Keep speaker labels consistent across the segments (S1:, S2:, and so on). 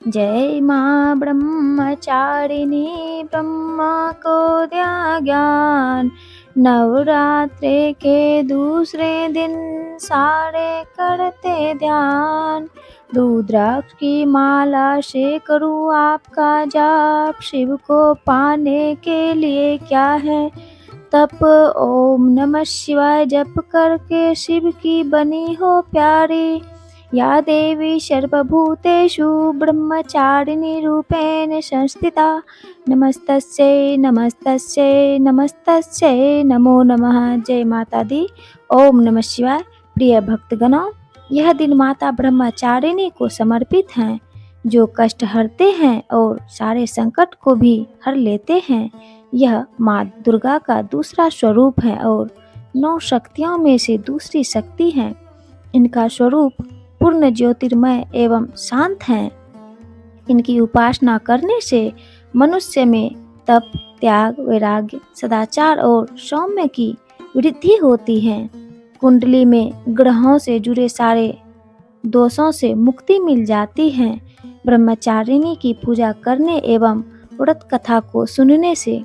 S1: जय माँ ब्रह्मचारिणी ब्रह्मा को दिया ज्ञान। नवरात्रि के दूसरे दिन सारे करते ध्यान। रुद्राक्ष की माला से करूँ आपका जाप, शिव को पाने के लिए क्या है तप। ओम नमः शिवाय जप करके शिव की बनी हो प्यारी। या देवी सर्वभूतेषु ब्रह्मचारिणी रूपेण संस्थिता। नमस्तस्यै नमस्तस्यै नमस्तस्यै नमो नमः। जय माता दी। ओम नमः शिवाय। प्रिय भक्तगणों, यह दिन माता ब्रह्मचारिणी को समर्पित है, जो कष्ट हरते हैं और सारे संकट को भी हर लेते हैं। यह माँ दुर्गा का दूसरा स्वरूप है और 9 शक्तियों में से दूसरी शक्ति है। इनका स्वरूप पूर्ण ज्योतिर्मय एवं शांत है। इनकी उपासना करने से मनुष्य में तप, त्याग, वैराग्य, सदाचार और सौम्य की वृद्धि होती है। कुंडली में ग्रहों से जुड़े सारे दोषों से मुक्ति मिल जाती है। ब्रह्मचारिणी की पूजा करने एवं व्रत कथा को सुनने से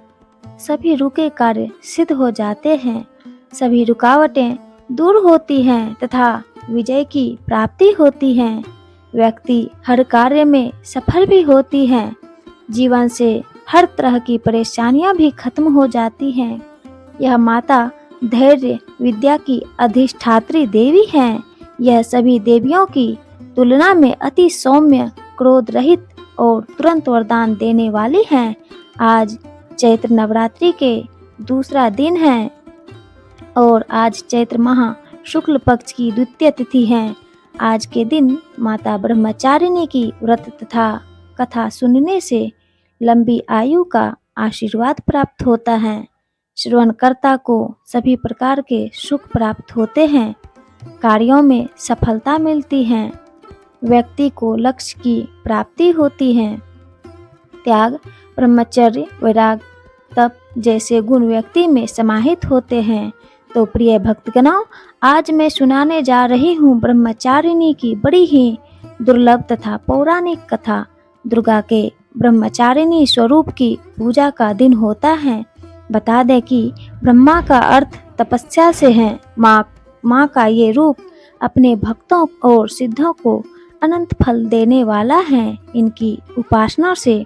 S1: सभी रुके कार्य सिद्ध हो जाते हैं, सभी रुकावटें दूर होती हैं तथा विजय की प्राप्ति होती है। व्यक्ति हर कार्य में सफल भी होती है। जीवन से हर तरह की परेशानियां भी खत्म हो जाती हैं। यह माता धैर्य विद्या की अधिष्ठात्री देवी है। यह सभी देवियों की तुलना में अति सौम्य, क्रोध रहित और तुरंत वरदान देने वाली है। आज चैत्र नवरात्रि के दूसरा दिन है और आज चैत्र माह शुक्ल पक्ष की द्वितीय तिथि है। आज के दिन माता ब्रह्मचारिणी की व्रत तथा कथा सुनने से लंबी आयु का आशीर्वाद प्राप्त होता है। श्रवणकर्ता को सभी प्रकार के सुख प्राप्त होते हैं, कार्यों में सफलता मिलती है, व्यक्ति को लक्ष्य की प्राप्ति होती है। त्याग, ब्रह्मचर्य, वैराग्य, तप जैसे गुण व्यक्ति में समाहित होते हैं। तो प्रिय भक्तगणों, आज मैं सुनाने जा रही हूँ ब्रह्मचारिणी की बड़ी ही दुर्लभ तथा पौराणिक कथा। दुर्गा के ब्रह्मचारिणी स्वरूप की पूजा का दिन होता है। बता दें कि ब्रह्मा का अर्थ तपस्या से है। माँ का ये रूप अपने भक्तों और सिद्धों को अनंत फल देने वाला है। इनकी उपासना से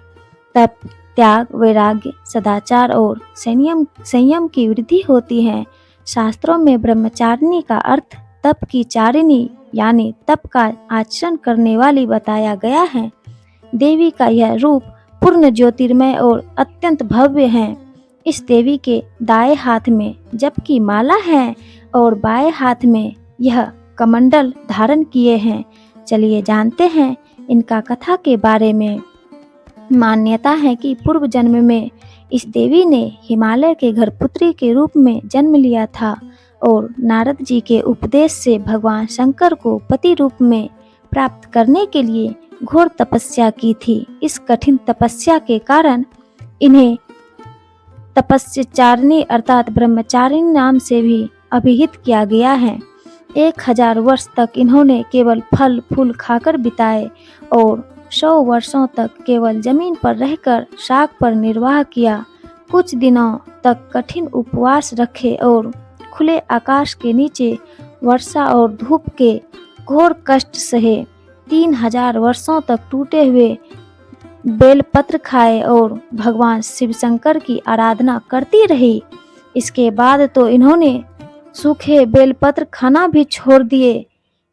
S1: तप, त्याग, वैराग्य, सदाचार और संयम की वृद्धि होती है। शास्त्रों में ब्रह्मचारिणी का अर्थ तप की चारिणी यानी तप का आचरण करने वाली बताया गया है। देवी का यह रूप पूर्ण ज्योतिर्मय और अत्यंत भव्य है। इस देवी के दाएं हाथ में जप की माला है और बाएं हाथ में यह कमंडल धारण किए हैं। चलिए जानते हैं इनका कथा के बारे में। मान्यता है कि पूर्व जन्म में इस देवी ने हिमालय के घर पुत्री के रूप में जन्म लिया था और नारद जी के उपदेश से भगवान शंकर को पति रूप में प्राप्त करने के लिए घोर तपस्या की थी। इस कठिन तपस्या के कारण इन्हें तपस्याचारिणी अर्थात ब्रह्मचारिणी नाम से भी अभिहित किया गया है। 1000 वर्ष तक इन्होंने केवल फल फूल खाकर बिताए और 100 वर्षों तक केवल जमीन पर रहकर शाक पर निर्वाह किया। कुछ दिनों तक कठिन उपवास रखे और खुले आकाश के नीचे वर्षा और धूप के घोर कष्ट सहे। 3000 वर्षों तक टूटे हुए बेलपत्र खाए और भगवान शिव शंकर की आराधना करती रही। इसके बाद तो इन्होंने सूखे बेलपत्र खाना भी छोड़ दिए।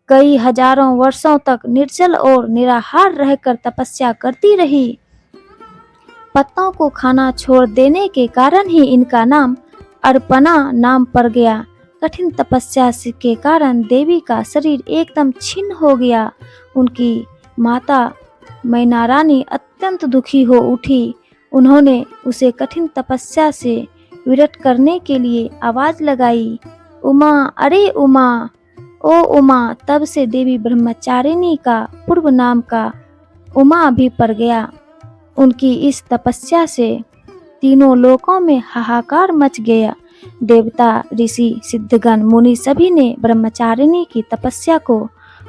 S1: कई हजारों वर्षों तक निर्जल और निराहार रहकर तपस्या करती रही। पत्तों को खाना छोड़ देने के कारण ही इनका नाम अर्पणा नाम पड़ गया। कठिन तपस्या के कारण देवी का शरीर एकदम छिन्न हो गया। उनकी माता मैना रानी अत्यंत दुखी हो उठी। उन्होंने उसे कठिन तपस्या से विरत करने के लिए आवाज लगाई, उमा, अरे उमा, ओ उमा। तब से देवी ब्रह्मचारिणी का पूर्व नाम का उमा भी पड़ गया। उनकी इस तपस्या से तीनों लोकों में हाहाकार मच गया। देवता, ऋषि, सिद्धगण, मुनि सभी ने ब्रह्मचारिणी की तपस्या को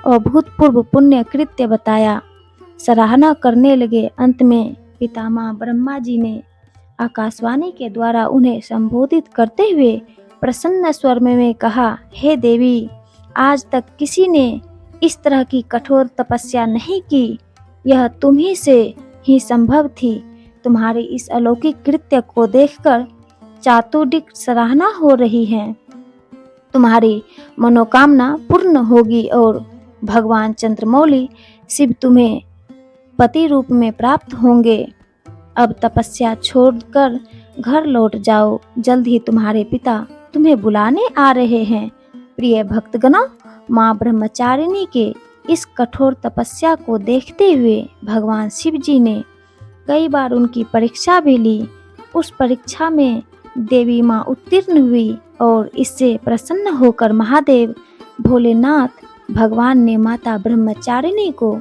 S1: अभूतपूर्व पुण्य कृत्य बताया। सराहना करने लगे। अंत में पितामह ब्रह्मा जी ने आकाशवाणी के द्वारा उन्हें संबोधित करते हुए प्रसन्न स्वर में कहा, हे देवी, आज तक किसी ने इस तरह की कठोर तपस्या नहीं की। यह तुम्ही से ही संभव थी। तुम्हारे इस अलौकिक कृत्य को देखकर चातुर्दिक सराहना हो रही है। तुम्हारी मनोकामना पूर्ण होगी और भगवान चंद्रमौली शिव तुम्हें पति रूप में प्राप्त होंगे। अब तपस्या छोड़कर घर लौट जाओ। जल्द ही तुम्हारे पिता तुम्हें बुलाने आ रहे हैं। प्रिय भक्तगणों, माँ ब्रह्मचारिणी के इस कठोर तपस्या को देखते हुए भगवान शिव जी ने कई बार उनकी परीक्षा भी ली। उस परीक्षा में देवी माँ उत्तीर्ण हुई और इससे प्रसन्न होकर महादेव भोलेनाथ भगवान ने माता ब्रह्मचारिणी को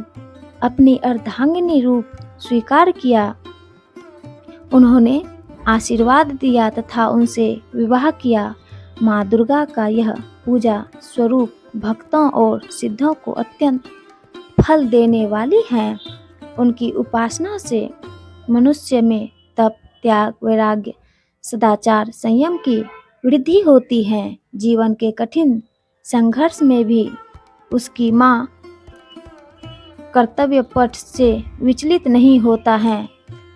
S1: अपनी अर्धांगिनी रूप स्वीकार किया। उन्होंने आशीर्वाद दिया तथा उनसे विवाह किया। माँ दुर्गा का यह पूजा स्वरूप भक्तों और सिद्धों को अत्यंत फल देने वाली है। उनकी उपासना से मनुष्य में तप, त्याग, वैराग्य, सदाचार, संयम की वृद्धि होती है। जीवन के कठिन संघर्ष में भी उसकी माँ कर्तव्य पथ से विचलित नहीं होता है।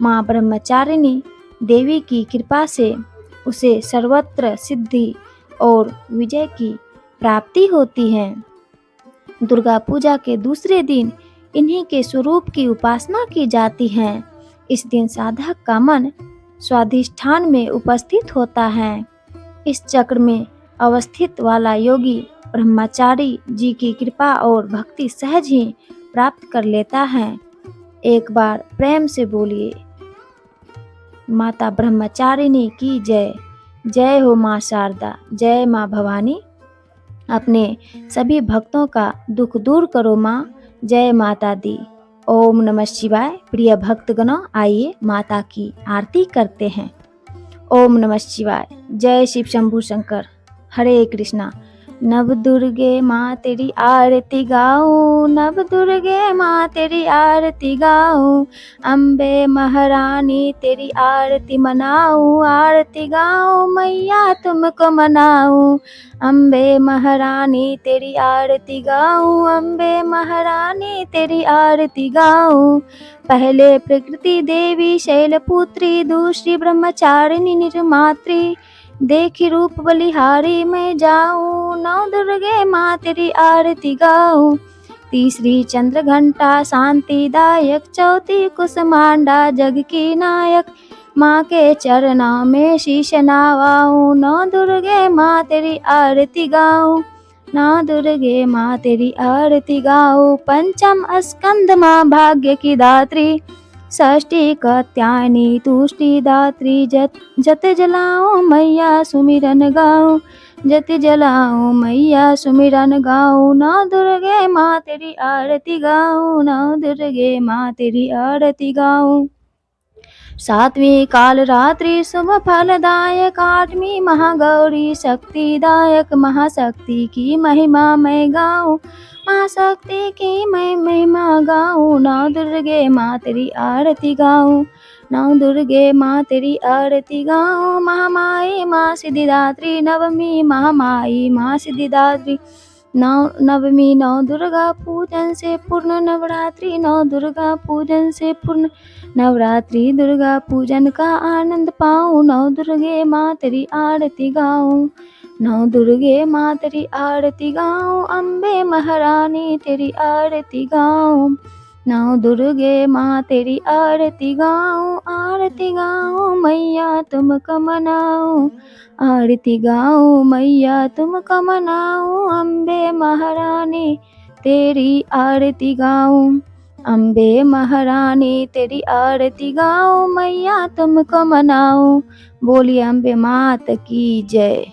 S1: माँ ब्रह्मचारिणी देवी की कृपा से उसे सर्वत्र सिद्धि और विजय की प्राप्ति होती है। दुर्गा पूजा के दूसरे दिन इन्हीं के स्वरूप की उपासना की जाती है। इस दिन साधक का मन स्वाधिष्ठान में उपस्थित होता है। इस चक्र में अवस्थित वाला योगी ब्रह्मचारी जी की कृपा और भक्ति सहज ही प्राप्त कर लेता है। एक बार प्रेम से बोलिए, माता ब्रह्मचारिणी की जय। जय हो माँ शारदा, जय माँ भवानी। अपने सभी भक्तों का दुख दूर करो माँ। जय माता दी। ओम नमः शिवाय। प्रिय भक्तगणों, आइए माता की आरती करते हैं। ओम नमः शिवाय। जय शिव शंभू शंकर। हरे कृष्णा। नव दुर्गे माँ तेरी आरती गाऊं, नव दुर्गे माँ तेरी आरती गाऊं, अम्बे महारानी तेरी आरती मनाऊं, आरती गाऊं मैया तुमको मनाऊं, अम्बे महारानी तेरी आरती गाऊं, अम्बे महारानी तेरी आरती गाऊं। पहले प्रकृति देवी शैलपुत्री, दूसरी ब्रह्मचारिणी निर्मात्री, देखी रूप बलिहारी मैं जाऊं, नौ दुर्गे माँ तेरी आरती गाऊं। तीसरी चंद्र घंटा शांतिदायक, चौथी कुसमांडा जग की नायक, माँ के चरणों में शीश नवाऊं, नौ दुर्गे माँ तेरी आरती गाऊं, नौ दुर्गे माँ तेरी आरती गाऊं। पंचम स्कंद माँ भाग्य की दात्री, षष्ठी कात्यायनी तुष्टि दात्री, जत जलाऊं मैया सुमिरन गाऊं, जत जलाऊं मैया सुमिरन गाऊं, नौ दुर्गे माँ तेरी आरती गाऊं, नौ दुर्गे माँ तेरी आरती गाऊं। सातवीं काल रात्रि शुभ फलदायक, आठवीं महागौरी शक्तिदायक, महाशक्ति की महिमा मैं गाऊं, महाशक्ति की मैं महिमा गाऊं, नौ दुर्गे माँ तेरी आरती गाऊं, नौ दुर्गे माँ तेरी आरती गाऊं। महामाई माँ सिद्धिदात्री, नवमी महामाई माँ सिद्धिदात्री, नवमी नौ दुर्गा पूजन से पूर्ण नवरात्रि, नौ दुर्गा पूजन से पूर्ण नवरात्रि, दुर्गा पूजन का आनंद पाऊं, नौ दुर्गे माँ तेरी आरती गाऊं, नौ दुर्गे माँ तेरी आरती गाऊं, अम्बे महारानी तेरी आरती गाऊं, नौ दुर्गे माँ तेरी आरती गाऊं, आरती गाऊं मैया तुमको मनाऊं, आरती गाऊं मैया तुमको मनाऊं, अम्बे महारानी तेरी आरती गाऊं, अम्बे महारानी तेरी आरती गाऊं मैया तुमको मनाऊं। बोलिए अम्बे मात की जय।